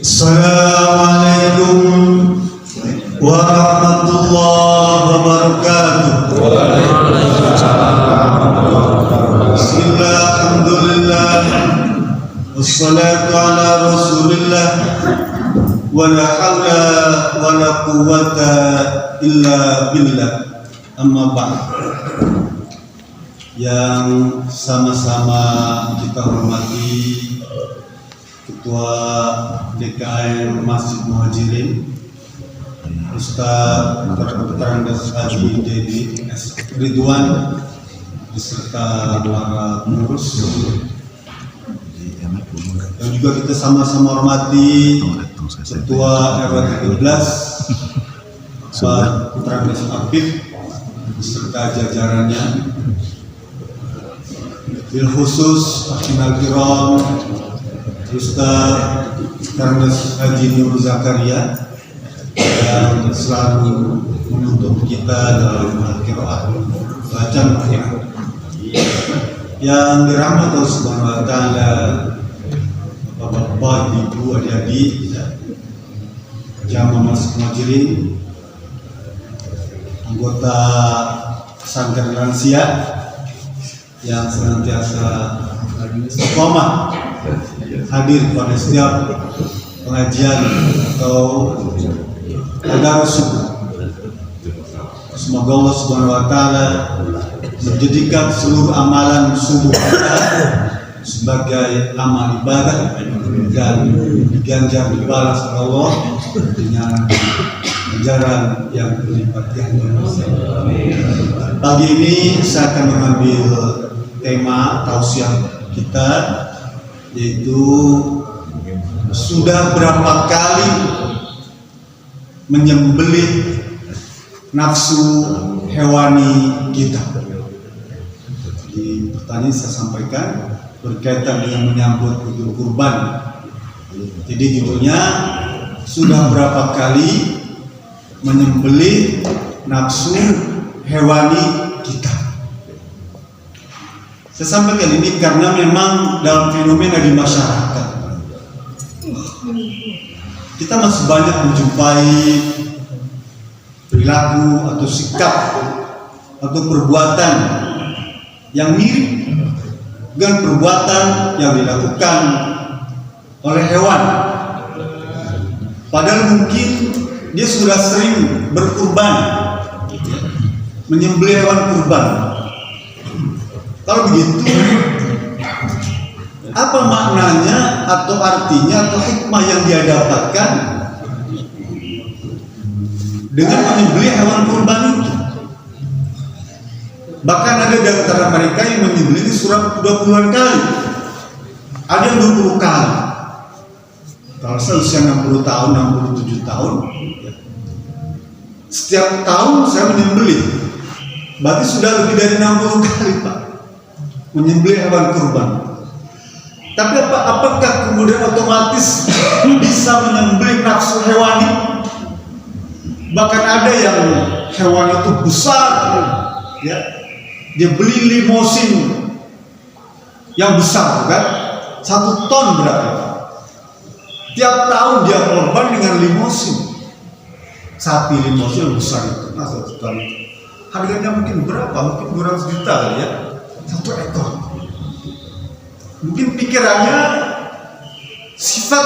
Assalamualaikum warahmatullahi wabarakatuh. Bismillah, alhamdulillah, wassalatu ala rasulillah, wala hawla wala quwwata illa billah. Amma ba'd. Yang sama-sama kita hormati Ketua DKM Masjid Muhajirin, Ustaz Teranggas Haji Dedi Ridwan, beserta para pengurus, dan juga kita sama-sama hormati Ketua RW 13 Pak Teranggas Afif beserta jajarannya, bil khusus Akinal Kiram Ustaz Teranggas Haji Nur Zakaria yang selalu menuntut kita dalam al-qiraat bacaan Al-Quran. Yang dirahmati Allah Subhanahu wa taala, Bapak, Ibu, adik-adik, jamaah Masjid Muhajirin, anggota pesantren lansia yang senantiasa istiqomah hadir pada setiap pengajian atau tadarus subuh. Semoga Allah Subhanahu wa taala menjadikan seluruh amalan subuh kita sebagai amal ibadah dan diganjar dibalas oleh Allah dengan ganjaran yang berlipat ganda. Pagi ini saya akan mengambil tema tausiah kita, yaitu sudah berapa kali menyembelih nafsu hewani kita. Di pertanyaan saya sampaikan berkaitan dengan menyambut Idul Kurban. Jadi judulnya, sudah berapa kali menyembelih nafsu hewani kita. Saya sampaikan ini karena memang dalam fenomena di masyarakat kita masih banyak menjumpai perilaku atau sikap atau perbuatan yang mirip dengan perbuatan yang dilakukan oleh hewan. Padahal mungkin dia sudah sering berkurban, menyembelih hewan kurban. Kalau begitu, apa maknanya atau artinya atau hikmah yang dia dapatkan dengan menyembelih hewan kurban itu? Bahkan ada di antara mereka yang menyembelih surat 20-an kali, ada yang 20 kali. Kalau saya usia 60 tahun, 67 tahun, setiap tahun saya menyembelih, berarti sudah lebih dari 60 kali, Pak, menyembelih hewan kurban. Tapi apakah kemudian otomatis bisa menyembelih nafsu hewani? Bahkan ada yang hewan itu besar, ya, dia beli limosin yang besar, kan, 1 ton berarti. Tiap tahun dia korban dengan limosin, sapi limosin yang besar itu, nah 1 ton. Harganya mungkin berapa? Mungkin 200 juta kali ya, 1 ekor. Mungkin pikirannya sifat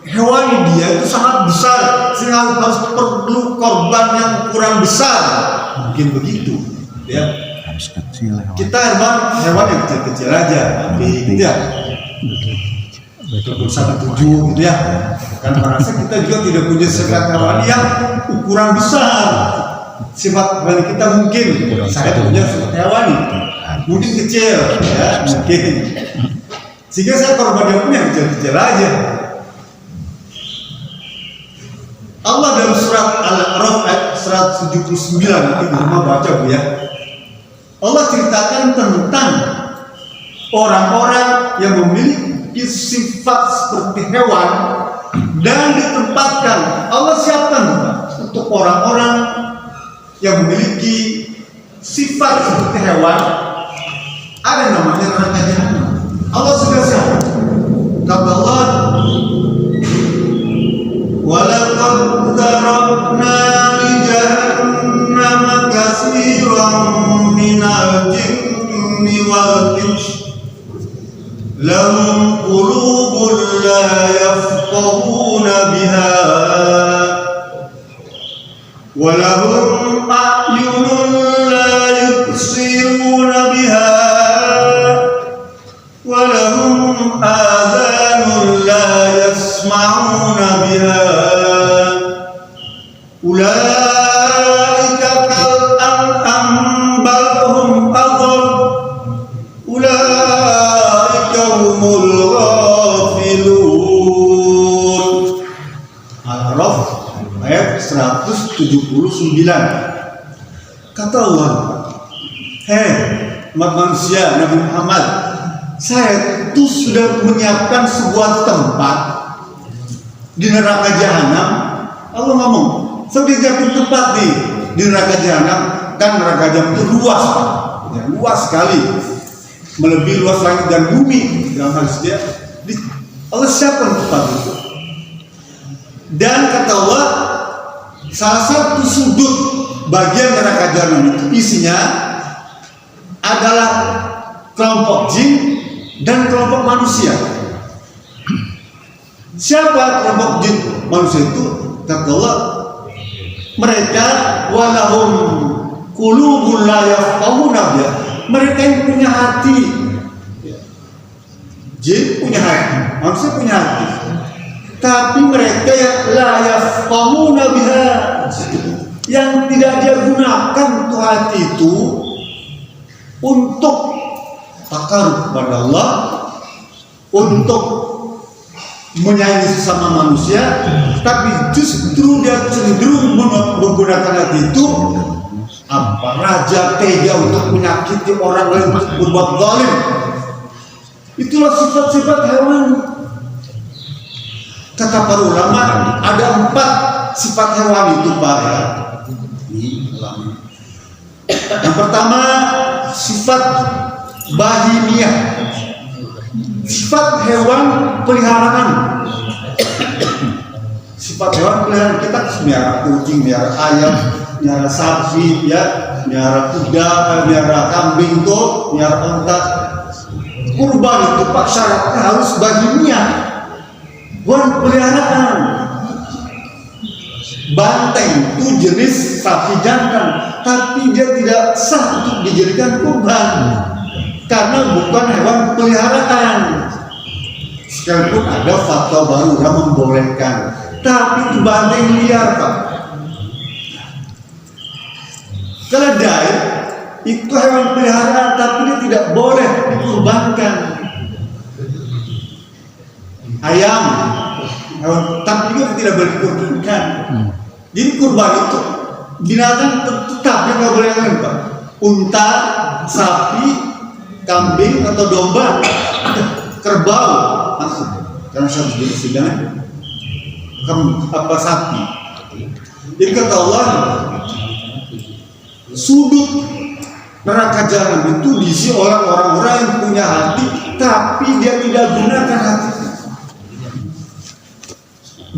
hewani dia itu sangat besar sehingga harus perlu korban yang kurang besar. Mungkin begitu, ya. Harus kecil hewan. Kita hewan yang kecil-kecil aja, tapi ya sampai 7 gitu ya. Kan merasa kita juga tidak punya sifat hewani yang ukuran besar. Sifat hewani kita mungkin saya punya sifat hewani mungkin kecil, ya, mungkin. Sehingga saya korban yang punya kecil-kecil aja. Allah dalam surat Al-A'raf ayat 179, nanti di rumah baca, Bu, ya. Allah ceritakan tentang orang-orang yang memiliki sifat seperti hewan dan ditempatkan. Allah siapkan untuk orang-orang yang memiliki sifat seperti hewan, ada namanya neraka jahanam. Allah sudah siapkan. Kata Allah, وَضَرَبْنَا لِجَهَنَّمَ كَثِيرًا مِنَ الْجِنِّ وَالْإِنسِ لَهُمْ قُلُوبٌ لَا يَفْقَهُونَ بِهَا وَلَهُمْ أَعْيُنٌ لَا يُبْصِرُونَ بِهَا وَلَهُمْ آذَانٌ لَا يَسْمَعُونَ بِهَا أُولَئِكَ كَالْأَنْعَامِ بَلْ هُمْ أَضَلُّ أُولَئِكَ هُمُ الْغَافِلُونَ. Al-A'raf ayat 179. Kata Allah, hei umat manusia, Nabi Muhammad, saya itu sudah menyiapkan sebuah tempat di neraka jahanam. Allah ngomong, sudah siapin tempat di neraka jahanam. Kan neraka jahanam itu luas, ya, luas sekali, melebihi luas langit dan bumi. Dalam hal dia, Allah siapkan tempat itu. Dan kata Allah, salah satu sudut bagian neraka jahanam itu isinya adalah kelompok jin dan kelompok manusia. Siapa kelompok jin manusia itu? Kata Allah, mereka walahum qulubun la yafqahuna biha. Mereka yang punya hati. Jin punya hati, manusia punya hati. Tapi mereka yang la yafqahuna biha, yang tidak dia gunakan untuk hati itu untuk takarub kepada Allah, untuk menyayangi sesama manusia, tapi justru dia cenderung menggunakan hati itu raja tega untuk menyakiti orang lain, untuk berbuat zalim. Itulah sifat-sifat hewan. Kata para ulama, ada 4 sifat hewan itu, Pak. Yang pertama, sifat bahimiyah, sifat hewan peliharaan. Sifat hewan peliharaan kita melihara kucing, melihara ayam, melihara sapi, ya, melihara kuda, melihara kambing, tuh, melihara unta. Kurban itu Pak syaratnya harus bahimiyah, hewan peliharaan. Banteng itu jenis sapi jantan, tapi dia tidak sah untuk dijadikan kurban karena bukan hewan peliharaan. Sekalipun ada fatwa baru yang membolehkan, tapi itu banteng liar, Pak. Keledai itu hewan peliharaan, tapi dia tidak boleh dikurbankan. Ayam, tapi juga tidak boleh dikurbankan. Jadi kurban itu binatang tetap yang nggak boleh lain, Pak. Unta, sapi, kambing atau domba, kerbau, karena satu jenis hidangan, apa sapi. Jadi kata Allah, sudut neraka jahanam itu diisi orang-orang yang punya hati, tapi dia tidak gunakan hati.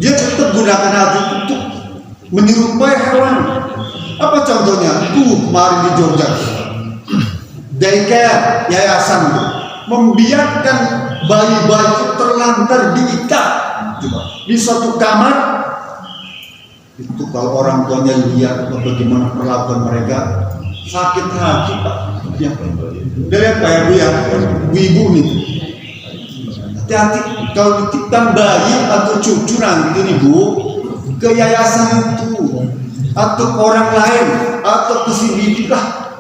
Dia tetap gunakan hati untuk menyerupai hewan. Apa contohnya? Kemarin di Jogja, daycare, yayasan membiarkan bayi-bayi terlantar diikat di suatu kamar. Itu kalau orang tuanya lihat bagaimana perlakuan mereka, sakit hati, Pak. Ya, udah lihat Pak Ibu ya, ibu nih. Hati-hati kalau dititipkan bayi atau cucu nanti nih Bu, ke yayasan itu atau ke orang lain atau ke si bibi lah,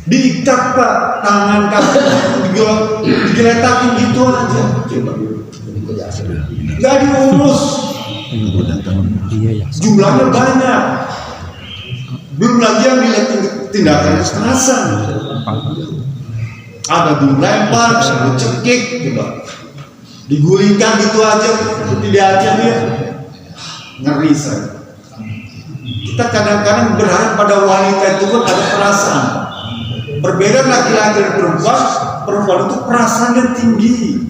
diikat, Pak, tangan kaki digeletakin gitu aja, nggak diurus. Jumlahnya banyak, belum lagi yang dilihat tindakan kekerasan. Ada dilempar, ada dicekik, gitu. Digulingkan gitu aja, tidak aja dia. Ngeri saya. Kita kadang-kadang berharap pada wanita itu pun ada perasaan. Perbedaan laki-laki dan perempuan itu perasaannya tinggi.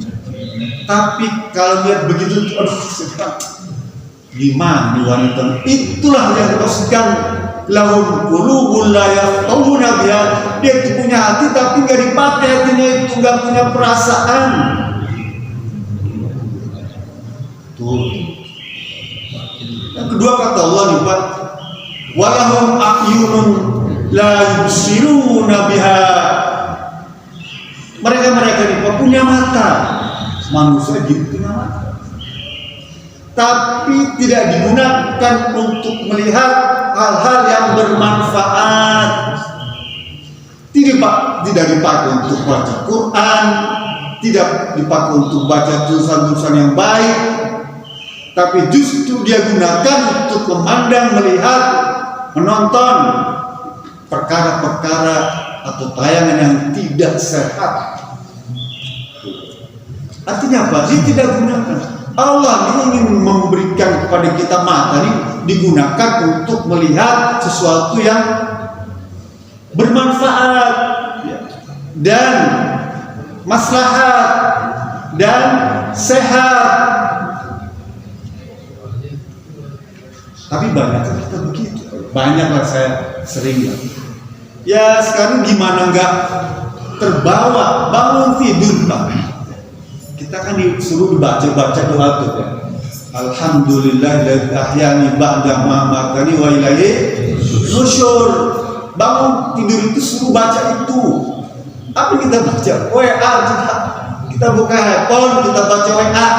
Tapi kalau lihat begitu, aduh, Gimana nih wanita? Itulah yang dimaksudkan lahum qulubun la yafqahuna biha. Dia itu punya hati tapi nggak dipakai hatinya, itu nggak punya perasaan. Tuh. Yang kedua kata Allah nih Pak, walahum a'yunun la yubsiruna biha. Mereka nih Pak punya mata, manusia juga punya mata, tapi tidak digunakan untuk melihat hal-hal yang bermanfaat. Tidak dipakai untuk baca Quran, tidak dipakai untuk baca tulisan-tulisan yang baik, tapi justru dia gunakan untuk memandang, melihat, menonton perkara-perkara atau tayangan yang tidak sehat. Artinya apa? Dia tidak gunakan. Allah ingin memberikan kepada kita mata ini digunakan untuk melihat sesuatu yang bermanfaat dan maslahat dan sehat. Tapi banyak kita begitu. Banyaklah saya sering ya sekarang gimana nggak terbawa bangun tidur Pak. Kita kan disuruh dibaca doa tuh ya. Alhamdulillahilladzi ahyani ba'da ma amatani wa ilaihi nusyur. Bangun tidur itu suruh baca itu. Apa kita baca? WA kita buka handphone, kita baca WA.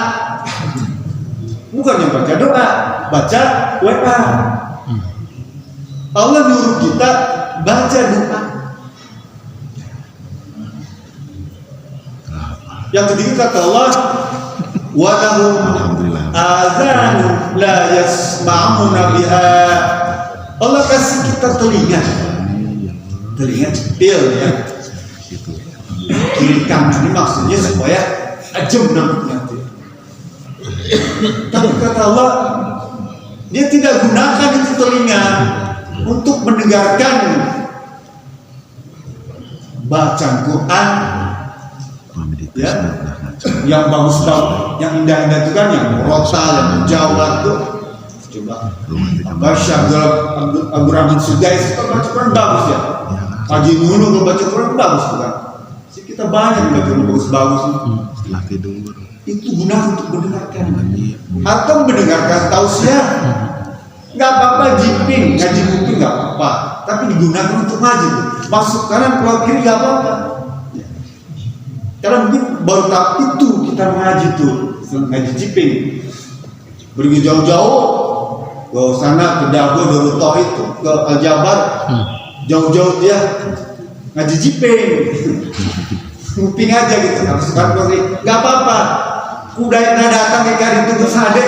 Bukannya baca doa, baca WA. Allah nyuruh kita baca doa. Yang ketiga kata Allah, wa lahum azanun la yasma'una biha. Allah kasih kita telinga cepil ya. Kiri kanan ini maksudnya supaya ajem nangkepnya. Tapi kata Allah, dia tidak gunakan itu telinga untuk mendengarkan bacaan Quran ya, yang bagus-bagus, yang indah-indah itu kan, yang rotal, yang menjawab tuh. Coba baca Abdurrahman Sudais itu baca Quran bagus ya. Haji Nunu baca Quran bagus bukan? Kita banyak baca Quran bagus-bagus. Setelah tidur itu guna untuk mendengarkan atau mendengarkan tausiah. Nggak apa-apa jiping, ngaji kuping nggak apa-apa, tapi digunakan untuk ngaji. Masuk kanan keluar kiri nggak apa-apa. Karena mungkin baru tahap itu kita mengaji tuh, ngaji jiping. Pergi jauh-jauh ke sana, ke Dago, Dorutoh itu, ke Aljabar, jauh-jauh dia ngaji jiping. Kuping aja gitu, kan nggak apa-apa. Kuda yang datang ke kari itu sade,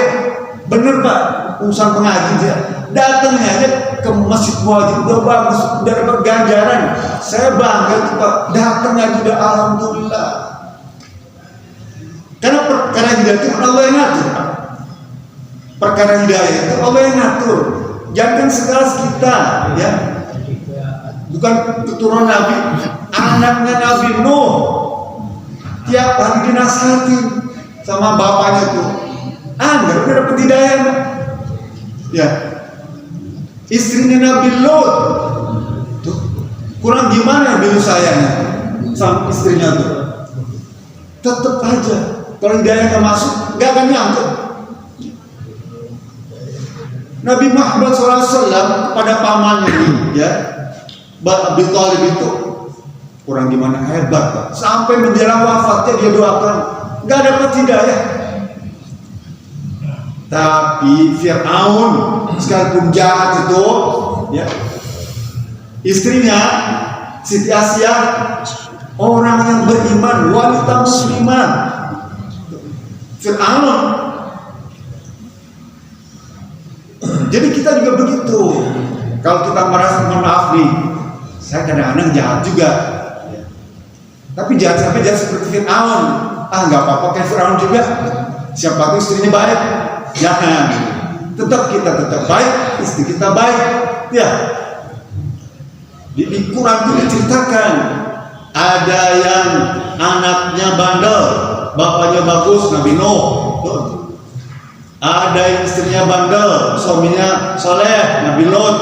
bener Pak, urusan pengaji dia datangnya aja ke masjid wajib udah bagus, udah dapat ganjaran. Saya bangga tuh Pak, datangnya juga alhamdulillah. Karena perkara hidayah itu Allah yang ngatur. Perkara hidayah itu Allah yang ngatur. Jangan segala kita ya. Bukan keturunan Nabi, anaknya Nabi Nuh. Tiap hari dinasihatin sama bapaknya tuh. Anda udah dapat hidayah. Ya. Istrinya Nabi Lot. Tuh, kurang gimana dulu sayangnya sama istrinya tuh. Tetap aja kalau hidayah nggak masuk, nggak akan nyangkut. Nabi Muhammad SAW kepada pamannya ya, Abi Thalib itu kurang gimana hebat Pak. Sampai menjelang wafatnya dia doakan, nggak dapat hidayah. Tapi Fir'aun sekalipun jahat itu, ya, istrinya Siti Asia orang yang beriman, wanita muslimah. Fir'aun. Jadi kita juga begitu. Kalau kita merasa maaf nih, saya kadang-kadang jahat juga. Tapi jangan sampai jahat seperti Fir'aun. Nggak apa-apa kayak Fir'aun juga. Siapa tuh istrinya baik. Jangan. Kita tetap baik, istri kita baik. Ya. Di Quran itu diceritakan ada yang anaknya bandel, bapaknya bagus, Nabi Nuh. Ada yang istrinya bandel, suaminya soleh, Nabi Lot.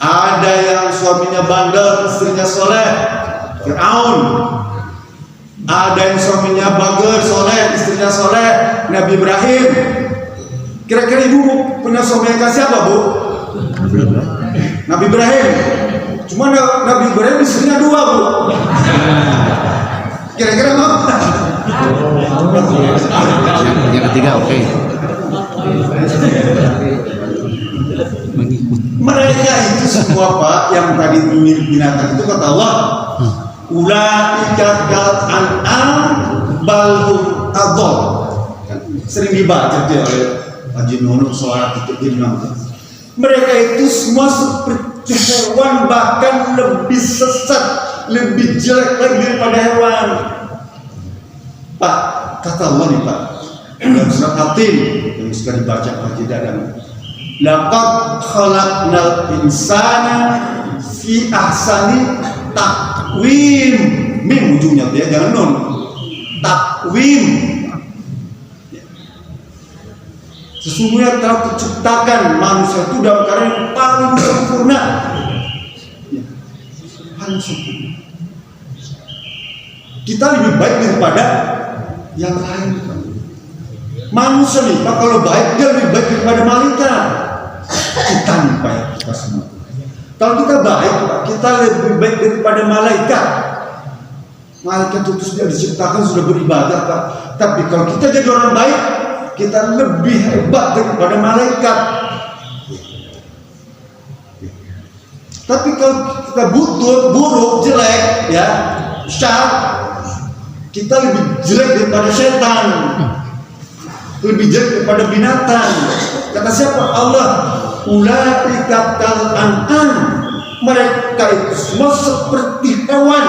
Ada yang suaminya bandel, istrinya soleh, Fir'aun. Ada yang suaminya bager, soleh, istrinya soleh, Nabi Ibrahim. Kira-kira ibu punya suami yang kasih apa, Bu? Nabi Ibrahim. Cuma Nabi Ibrahim istrinya 2, Bu. Kira-kira mau? Yang ketiga oke. Mereka itu semua, Pak, yang tadi mirip binatang itu kata Allah, ulaika kal an'am bal hum adall. Sering dibaca oleh Haji Nono soal itu. Mereka itu semua seperti hewan, bahkan lebih sesat, lebih jelek lagi daripada hewan. Pak, kata Allah nih, Pak, dalam surat Hatim yang suka dibaca Haji Dadang, laqad khalaqnal insana fi ahsani taqwim. Mim ujungnya ya, jangan nun. Taqwim. Sesungguhnya telah diciptakan manusia itu dalam keadaan yang paling sempurna. Ya, paling sempurna. Kita lebih baik daripada yang lain. Manusia nih, Pak, kalau baik dia lebih baik daripada malaikat. Kita nih, Pak, ya, kita semua. Kalau kita baik, Pak, kita lebih baik daripada malaikat. Malaikat itu sudah diciptakan, sudah beribadah, Pak. Tapi kalau kita jadi orang baik, kita lebih hebat daripada malaikat. Tapi kalau kita buruk, jelek, ya, syar, kita lebih jelek daripada setan, lebih jelek daripada binatang. Kata siapa? Allah. Ulaika kal an'am. Mereka itu semua seperti hewan.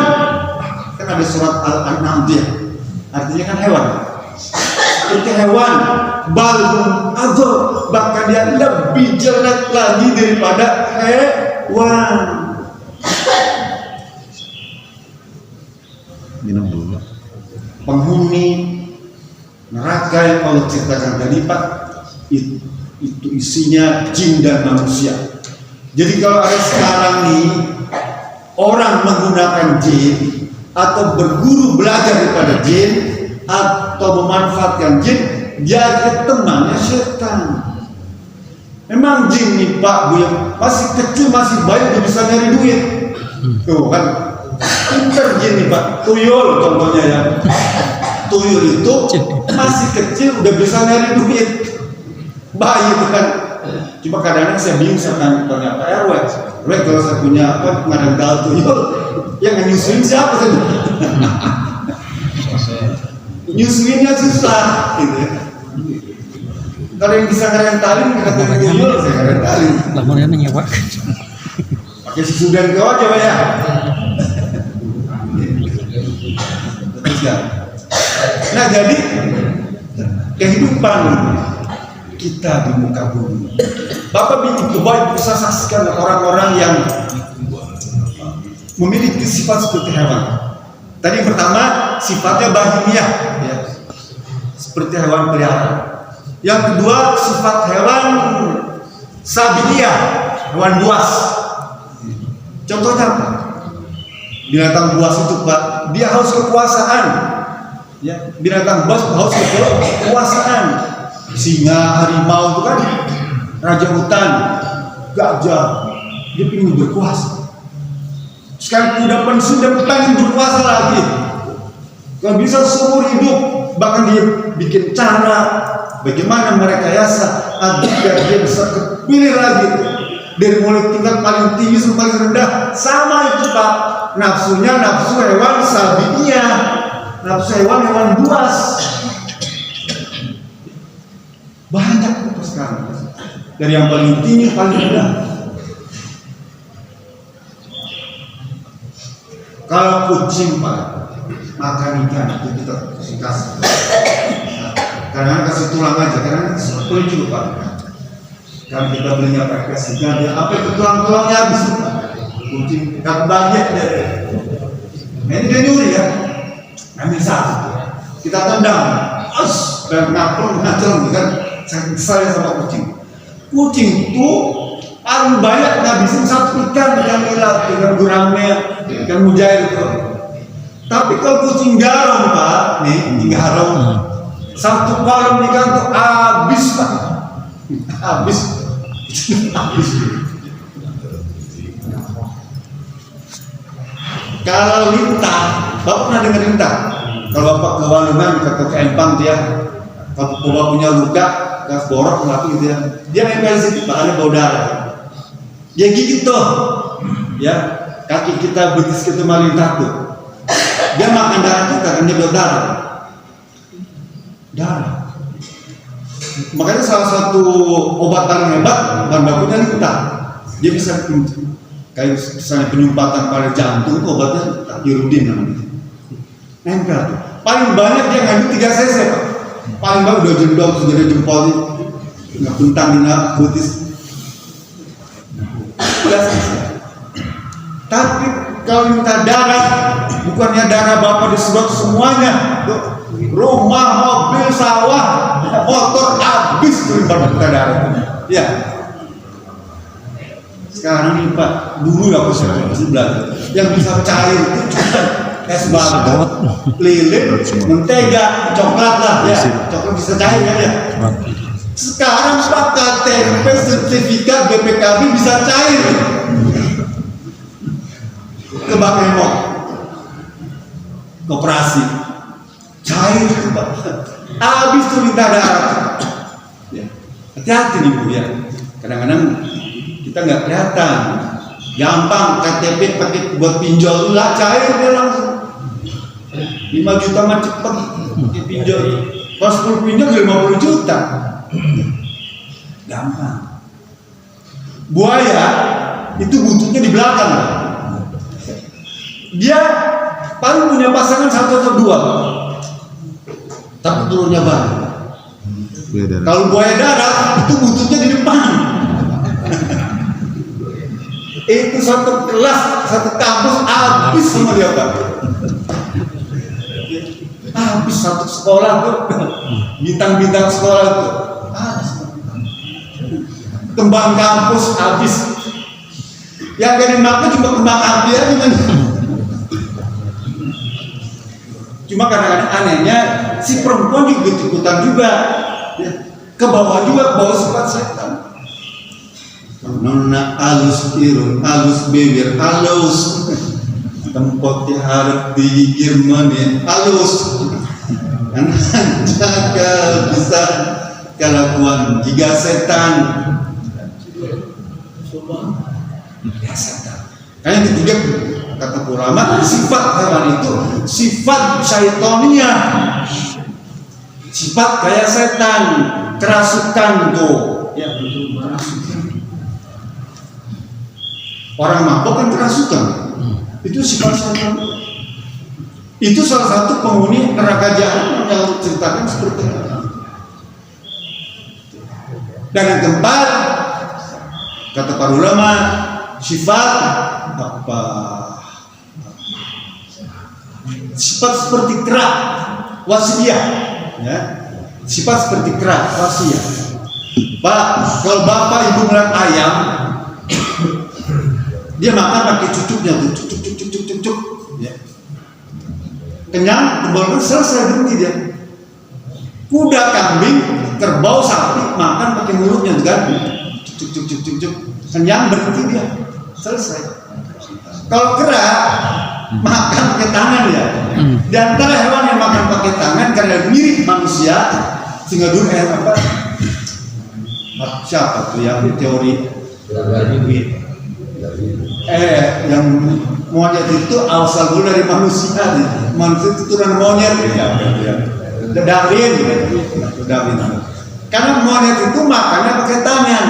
Kan ada surat Al-An'am dia. Artinya kan hewan. Seperti hewan. Bal hum adall. Bahkan dia lebih jelek lagi daripada hewan. Minum dulu. Penghuni neraka yang Allah ceritakan tadi, Pak, itu isinya jin dan manusia. Jadi kalau ada sekarang nih orang menggunakan jin atau berguru belajar daripada jin atau memanfaatkan jin, jadi temannya setan. Memang jin nih, Pak, Bu, yang masih kecil, masih baik, udah bisa nyari duit. Tuh kan, pinter jin nih, Pak. Tuyul contohnya ya. Tuyul itu masih kecil udah bisa nyari duit. Bayi itu kan. Cuma kadang-kadang saya bingung sama ternyata RW. Kalau saya punya apa pengadal tuyul, yang nyusuin siapa sih? Nyusuinnya susah, gitu ya. Kalau yang bisa ngerentalin, kata tuyul, saya ngerentalin. Lamonnya nyewa. Pakai susu dan kawan coba ya. Nah, jadi kehidupan kita di muka bumi, Bapak begitu baik bisa saksikan orang-orang yang memiliki sifat seperti hewan. Tadi yang pertama sifatnya bahimiah, ya, seperti hewan peliharaan. Yang kedua sifat hewan sabiiyah, hewan buas. Contohnya apa? Binatang buas itu, Pak, dia haus kekuasaan. Ya, binatang buas haus kekuasaan. Singa, harimau itu kan raja hutan, gajah, dia ingin berkuasa. Sekarang udah pensiun, dia pengen berkuasa lagi. Gak bisa seumur hidup, bahkan dia bikin cara bagaimana merekayasa agar dia bisa kepilih lagi. Dari mulai tingkat paling tinggi sampai paling rendah, sama itu, Pak. Nafsunya nafsu hewan sabiiyah, nafsu hewan buas. Banyak itu sekarang, dari yang paling tinggi paling rendah. Kalau kucing, Pak, makan ikan itu kita kasih. Kadang-kadang kasih tulang aja, kadang-kadang sepuluh juga, Pak. Kan kita belinya pakai ikan, dia apa itu tulang-tulangnya habis, Pak. Kucing kan banyak deh. Ini dia nyuri ya, ambil satu, kita tendang, dan ngacel kan, saking kesalnya sama kucing. Kucing itu paling banyak ngabisin satu ikan nila, ikan gurame, ikan mujair itu. Tapi kalau kucing garong Pak, nih kucing garong, satu kolam ikan tuh habis Pak, habis. Kalau lintah, Bapak pernah dengar lintah? Kalau Bapak ke Walungan, ke Empang dia, kalau Bapak punya luka, ke borok, tapi gitu ya, dia nempel di situ, Pak, ada bau darah. Dia gigit tuh, ya, kaki kita, betis kita lintah tuh. Dia makan darah kita, kan dia berdarah. Darah. Makanya salah satu obat paling hebat, bahan bakunya lintah. Dia bisa kayak misalnya penyumbatan pada jantung, obatnya takdirudin namanya. Nempel tuh. Paling banyak dia ngambil 3 cc Pak. Paling banyak udah jendol, sudah ada jempolnya, nggak bentang di butis. Tapi kalau minta darah, bukannya darah Bapak disedot semuanya, rumah, mobil, sawah, motor habis tuh minta darah. Ya. Sekarang nih Pak, dulu aku belajar yang bisa cair itu cuma es batu, lilin, mentega, coklat lah ya, coklat bisa cair kan ya. Sekarang Pak, KTP, sertifikat BPKB bisa cair. Ke Bank Emok, koperasi, cair Pak, habis tuh minta darah. Ya. Hati-hati nih Bu ya, kadang-kadang kita nggak kelihatan, gampang KTP pakai buat pinjol lah, cair dia langsung 5 juta mah cepet pakai pinjol. Pas 10 pinjol 50 juta, gampang. Buaya itu buntutnya di belakang, dia paling punya pasangan 1 atau 2, tapi turunnya banyak. Kalau buaya darat itu buntutnya di depan. Itu satu kelas, satu kampus habis sama dia Pak. Habis satu sekolah tuh, bintang-bintang sekolah tuh, kembang kampus habis. Yang gak dimakan cuma kembang api aja kan. Cuma kadang-kadang anehnya si perempuan juga ikutan juga, ke bawah juga, ke bawah sifat setan. Nona alus irun, alus bibir, alus tempat harap digigir manin, alus karena jaga bisa kelakuan jika setan ya setan. Karena yang ketiga kata ulama, sifat hewan itu sifat syaitonia, sifat kayak setan, kerasukan tuh ya, kerasukan. Orang mabuk kan kerasukan, itu sifat setan. Itu salah satu penghuni neraka jahanam yang ceritakan seperti itu. Dan yang keempat, kata para ulama, sifat apa? Sifat seperti kera, wasiah, ya. Sifat seperti kera, wasiah. Pak, kalau bapak ibu melihat ayam, dia makan pakai cucuknya tuh, cucuk, ya. Kenyang, kembali selesai, berhenti dia. Kuda, kambing, kerbau, sapi makan pakai mulutnya tuh kan, cucuk, kenyang, berhenti dia, selesai. Kalau kera makan pakai tangan ya. Di antara hewan yang makan pakai tangan karena mirip manusia, sehingga dulu apa? Siapa tuh yang teori? Yang monyet itu asal dulu dari manusia, manusia itu turun monyet ya. Darwin. Karena monyet itu makannya pakai tangan,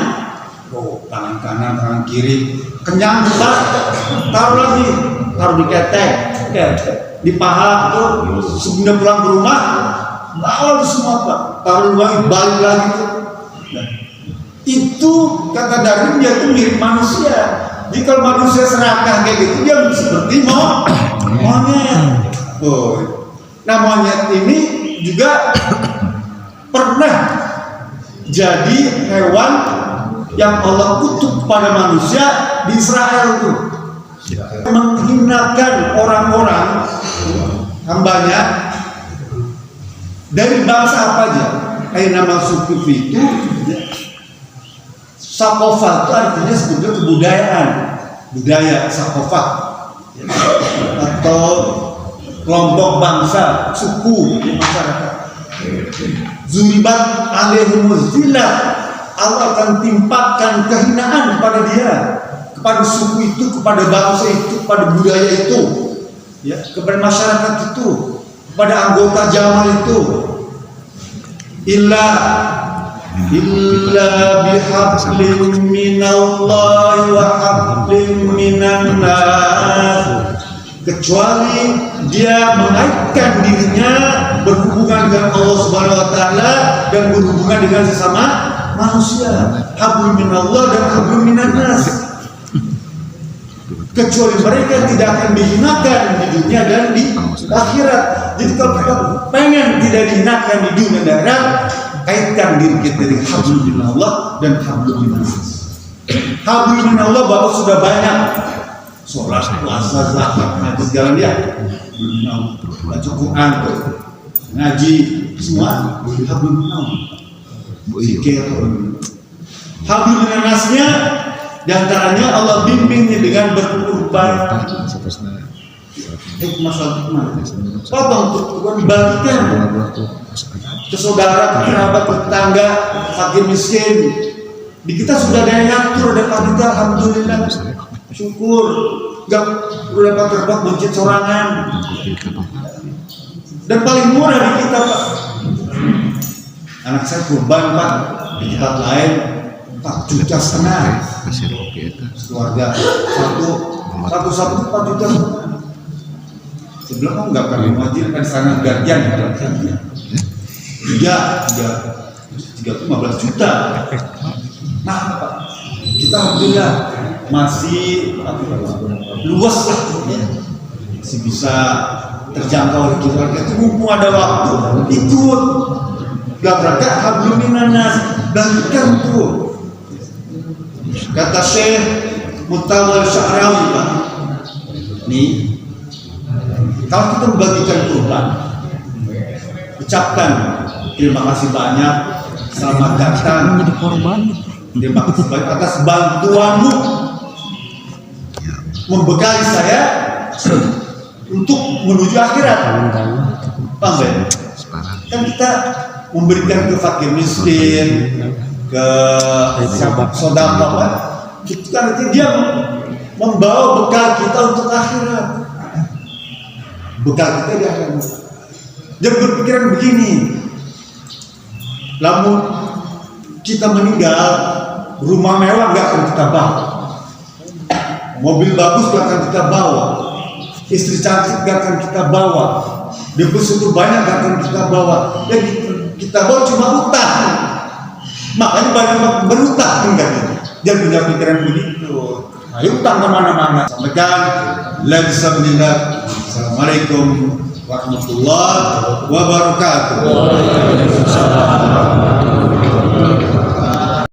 tangan kanan, tangan kiri, kenyang besar, taruh lagi, taruh di ketek, di paha tuh, sebelum pulang ke rumah, bawa semua Pak, taruh lagi, balik lagi tuh. Itu kata Darwin dia tuh mirip manusia. Jadi kalau manusia serakah kayak gitu dia seperti monyet. Nah monyet ini juga jadi hewan yang Allah kutuk pada manusia di Israel itu, menghinakan orang-orang hambanya dari bangsa apa aja. Nama suku itu Sakofa itu artinya sebetulnya kebudayaan, budaya Sakofa atau kelompok bangsa, suku di masyarakat. Zuribat alaihimuz zillah, Allah akan timpakan kehinaan pada dia, kepada suku itu, kepada bangsa itu, kepada budaya itu, ya, kepada masyarakat itu, kepada anggota jamaah itu. Illa bihablin minallahi wa hablin minan nas, kecuali dia mengaitkan dirinya berhubungan dengan Allah Subhanahu wa taala dan berhubungan dengan sesama manusia. Hablum minallah dan hablum minan nas. Kecuali mereka tidak akan dihinakan di dunia dan di akhirat. Jadi kalau kita pengen tidak dihinakan di dunia dan akhirat, kaitkan diri kita dengan hablum minallah dan hablum minan nas. Hablum minallah Bapak sudah banyak, sholat, puasa, zakat, haji segala dia, baca Quran, ngaji, semua hablum minallah. Zikir. Hablum minan nasnya diantaranya Allah bimbingnya dengan berkurban. Hikmah salat, potong kurban dibagikan ke saudara, ke kerabat, ke tetangga, fakir miskin. Di kita sudah ada yang ngatur, ada panitia, alhamdulillah, syukur. Gak udah dapat terbuat masjid sorangan. Dan paling murah di kita, Pak. Anak saya kurban, Pak, di tempat lain 4,5 juta keluarga satu 4 juta. Sebelum kan nggak pernah mewajibkan sana gajian tiga 15 juta. Nah, Pak, kita alhamdulillah masih luas lah, masih bisa terjangkau kita. Itu mumpung ada waktu ikut. Gak berangkat hablum minan nas, bagikan tuh. Kata Syekh Mutawal Sya'rawi, Pak, nih, kalau kita membagikan kurban, ucapkan terima kasih banyak, selamat datang menjadi korban, terima kasih banyak atas bantuanmu membekali saya untuk menuju akhirat. Paham ya? Kan kita memberikan ke fakir miskin, ke saudara, Pak, itu kan dia membawa bekal kita untuk akhirat. Bekal kita di akhirat. Jangan berpikiran begini, lamun kita meninggal, rumah mewah gak akan kita bawa, mobil bagus gak akan kita bawa, istri cantik gak akan kita bawa, deposito banyak gak akan kita bawa. Yang kita bawa cuma utang. Makanya banyak berutang kan. Jangan punya pikiran begitu. Ayo utang kemana-mana. Sampaikan. Assalamualaikum warahmatullahi wabarakatuh.